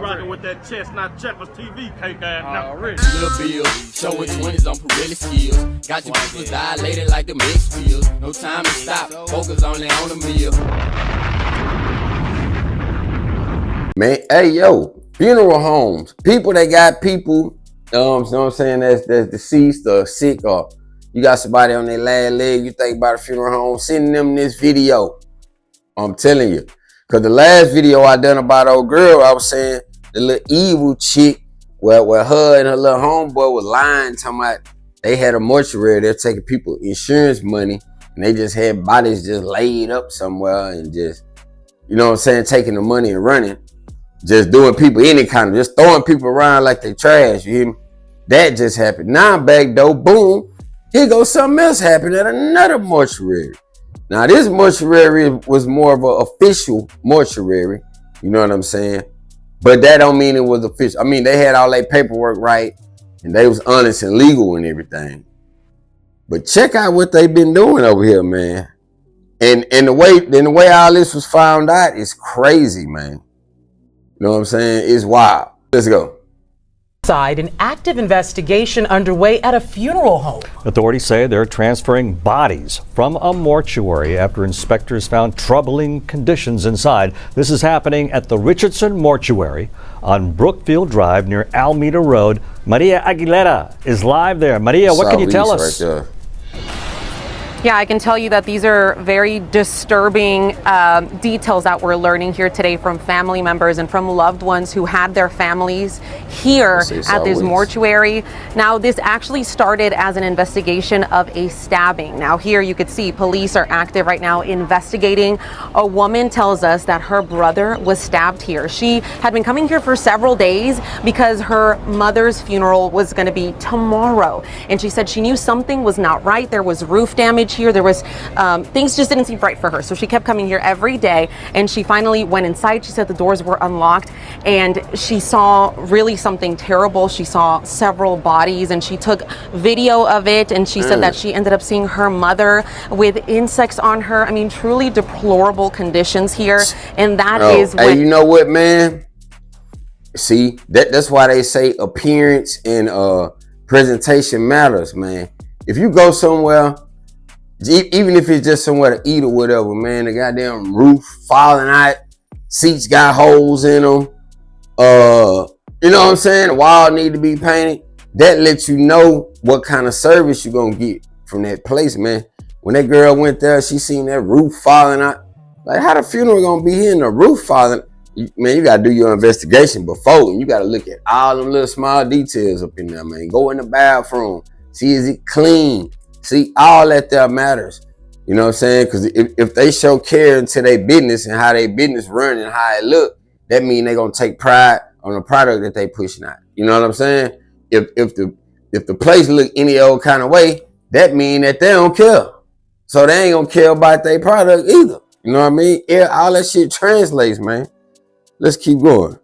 rocking with that chestnut checkers TV cake ass now. Little Bill, showing 20s on Pirelli skills. Got your people dilated like the mixed fields. No time to stop, focus only on the meal. Man, hey yo, funeral homes, people that got people, you know what I'm saying, that's deceased or sick, or you got somebody on their last leg, you think about a funeral home, sending them this video. I'm telling you, because the last video I done about old girl, I was saying the little evil chick where her and her little homeboy was lying, talking about they had a mortuary, they're taking people insurance money, and they just had bodies just laid up somewhere and just, you know what I'm saying, taking the money and running. Just doing people any kind of, just throwing people around like they trash, you hear me? That just happened. Now I'm back though, boom, here goes something else happened at another mortuary. Now this mortuary was more of an official mortuary, you know what I'm saying? But that don't mean it was official. I mean, they had all their paperwork right, and they was honest and legal and everything. But check out what they've been doing over here, man. And the way all this was found out is crazy, man. You know what I'm saying? It's wild. Let's go. An active investigation underway at a funeral home. Authorities say they're transferring bodies from a mortuary after inspectors found troubling conditions inside. This is happening at the Richardson Mortuary on Brookfield Drive near Alameda Road. Maria Aguilera is live there. Maria, what can you tell us? Right, yeah, I can tell you that these are very disturbing details that we're learning here today from family members and from loved ones who had their families here at this mortuary. Now, this actually started as an investigation of a stabbing. Now, here you could see police are active right now investigating. A woman tells us that her brother was stabbed here. She had been coming here for several days because her mother's funeral was going to be tomorrow. And she said she knew something was not right. There was roof damage here. There was things just didn't seem right for her. So she kept coming here every day, and she finally went inside. She said the doors were unlocked and she saw really something terrible. She saw several bodies and she took video of it, and she said that she ended up seeing her mother with insects on her. I mean, truly deplorable conditions here. And that is hey, you know what, man? See, that's why they say appearance and presentation matters, man. If you go somewhere, even if it's just somewhere to eat or whatever, man, the goddamn roof falling out, seats got holes in them, you know what I'm saying? The wall need to be painted. That lets you know what kind of service you're gonna get from that place, man. When that girl went there, she seen that roof falling out. Like, how the funeral gonna be here and the roof falling? Man, you gotta do your investigation before, and you gotta look at all them little small details up in there, man. Go in the bathroom, see is it clean. See, all that there matters. You know what I'm saying? Because if they show care into their business and how their business run and how it look, that mean they gonna take pride on the product that they pushing out. You know what I'm saying? If the place look any old kind of way, that mean that they don't care. So they ain't gonna care about their product either. You know what I mean? Yeah, all that shit translates, man. Let's keep going.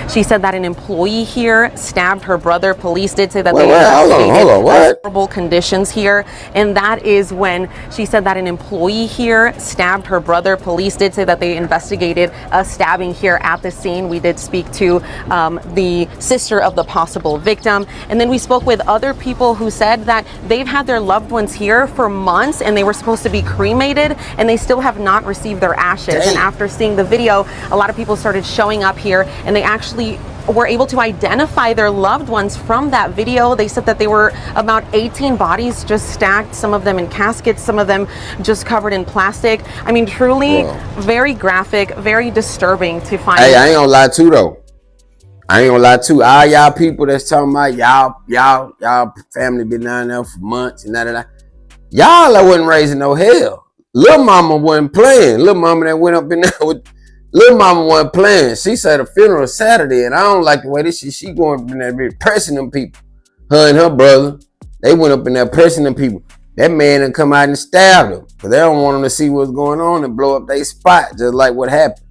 She said that an employee here stabbed her brother. Police did say that hold on, what? Horrible conditions here, and that is when she said that an employee here stabbed her brother. Police did say that they investigated a stabbing here at the scene. We did speak to the sister of the possible victim, and then we spoke with other people who said that they've had their loved ones here for months, and they were supposed to be cremated, and they still have not received their ashes. Dang. And after seeing the video, a lot of people started showing up here, and they actually were able to identify their loved ones from that video. They said that they were about 18 bodies just stacked, some of them in caskets, some of them just covered in plastic. I mean, truly very graphic, very disturbing to find. Hey, I ain't gonna lie too though. I ain't gonna lie too. All y'all people that's talking about y'all family been down there for months and that. Y'all wasn't raising no hell. Lil mama wasn't playing. Lil mama that went up in there with Lil mama wasn't playing. She said the funeral Saturday, and I don't like the way this shit. She going up in there pressing them people. Her and her brother, they went up in there pressing them people. That man done come out and stabbed them because they don't want them to see what's going on and blow up their spot, just like what happened.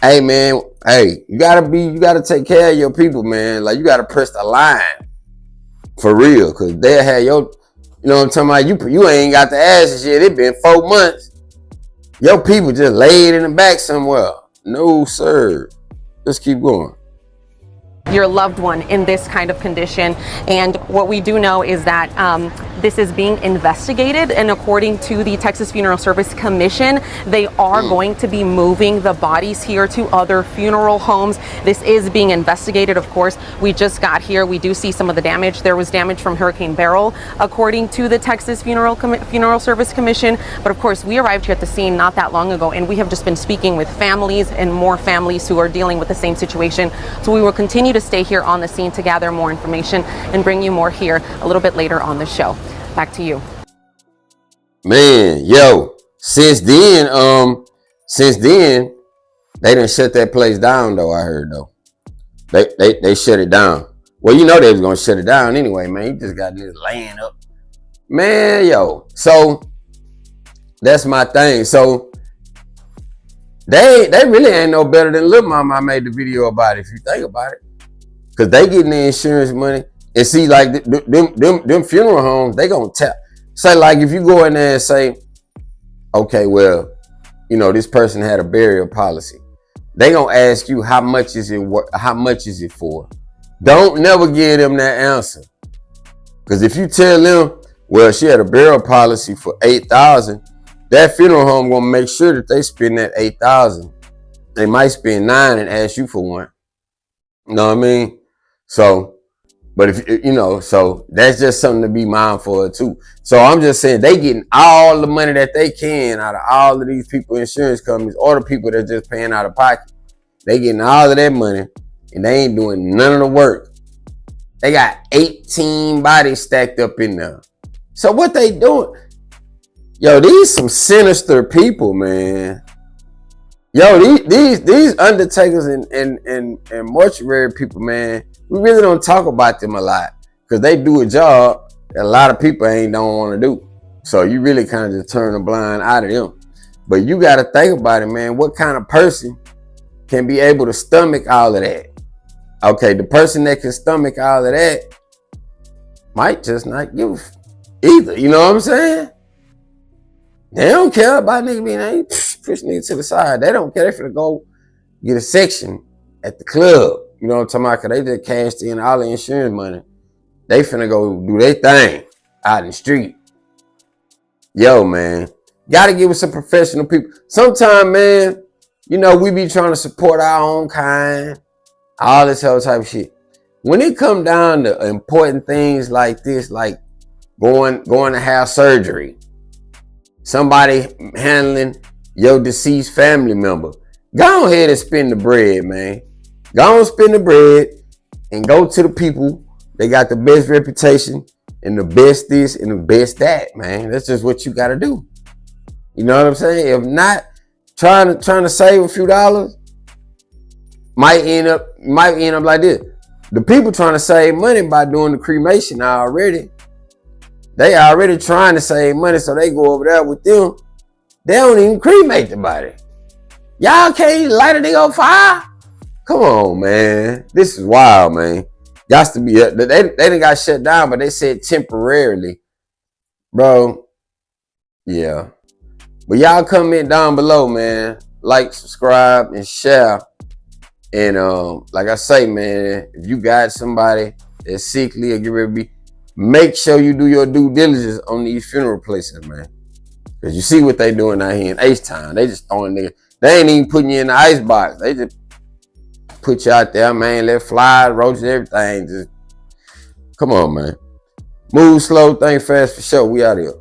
Hey man, hey, you gotta take care of your people, man. Like, you gotta press the line for real, because they'll have your, you know what I'm talking about? You ain't got the ashes yet. It been 4 months. Your people just laid in the back somewhere. No, sir. Let's keep going. Your loved one in this kind of condition. And what we do know is that this is being investigated, and according to the Texas Funeral Service Commission, they are going to be moving the bodies here to other funeral homes. This is being investigated, of course. We just got here. We do see some of the damage. There was damage from Hurricane Beryl, according to the Texas Funeral Service Commission. But of course, we arrived here at the scene not that long ago, and we have just been speaking with families and more families who are dealing with the same situation. So we will continue to stay here on the scene to gather more information and bring you more here a little bit later on the show. Back to you. Man, yo, since then, they done shut that place down though, I heard though. They shut it down. Well, you know they was gonna shut it down anyway, man. You just got this laying up. Man, yo. So that's my thing. So they really ain't no better than Lil Mama. I made the video about it, if you think about it. Cause they getting the insurance money. And see, like them funeral homes, they gonna tap. Say, like, if you go in there and say, okay, well, you know, this person had a burial policy. They gonna ask you how much is it for? Don't never give them that answer. Cause if you tell them, well, she had a burial policy for $8,000, that funeral home gonna make sure that they spend that $8,000. They might spend $9,000 and ask you for one. You know what I mean? So, but if you know, so that's just something to be mindful of too. So I'm just saying they getting all the money that they can out of all of these people, insurance companies, or the people that just paying out of pocket. They getting all of that money and they ain't doing none of the work. They got 18 bodies stacked up in there. So what they doing? Yo, these some sinister people, man. Yo, these undertakers and mortuary people, man, we really don't talk about them a lot because they do a job that a lot of people don't want to do. So you really kind of just turn a blind eye to them. But you got to think about it, man. What kind of person can be able to stomach all of that? Okay, the person that can stomach all of that might just not give either. You know what I'm saying? They don't care about nigga being ain't push nigga to the side. They don't care. They finna go get a section at the club. You know what I'm talking about? Cause they just cashed in all the insurance money. They finna go do their thing out in the street. Yo, man. Gotta give us some professional people. Sometimes, man, you know, we be trying to support our own kind. All this hell type of shit. When it come down to important things like this, like going to have surgery, somebody handling your deceased family member, go ahead and spend the bread, man. Go on, spend the bread and go to the people. They got the best reputation and the best this and the best that, man. That's just what you got to do. You know what I'm saying? If not, trying to save a few dollars might end up like this. The people trying to save money by doing the cremation already. They already trying to save money, so they go over there with them. They don't even cremate the body. Y'all can't light a nigga on fire? Come on, man. This is wild, man. Got to be, they done got shut down, but they said temporarily. Bro, yeah. But y'all comment down below, man. Like, subscribe, and share. And like I say, man, if you got somebody that's sickly or get ready to be, make sure you do your due diligence on these funeral places, man. Because you see what they doing out here in H-Town. They just throwing niggas. They ain't even putting you in the ice box. They just put you out there, man. Let flies, roaches, everything. Just come on, man. Move slow, think fast for sure. We out here.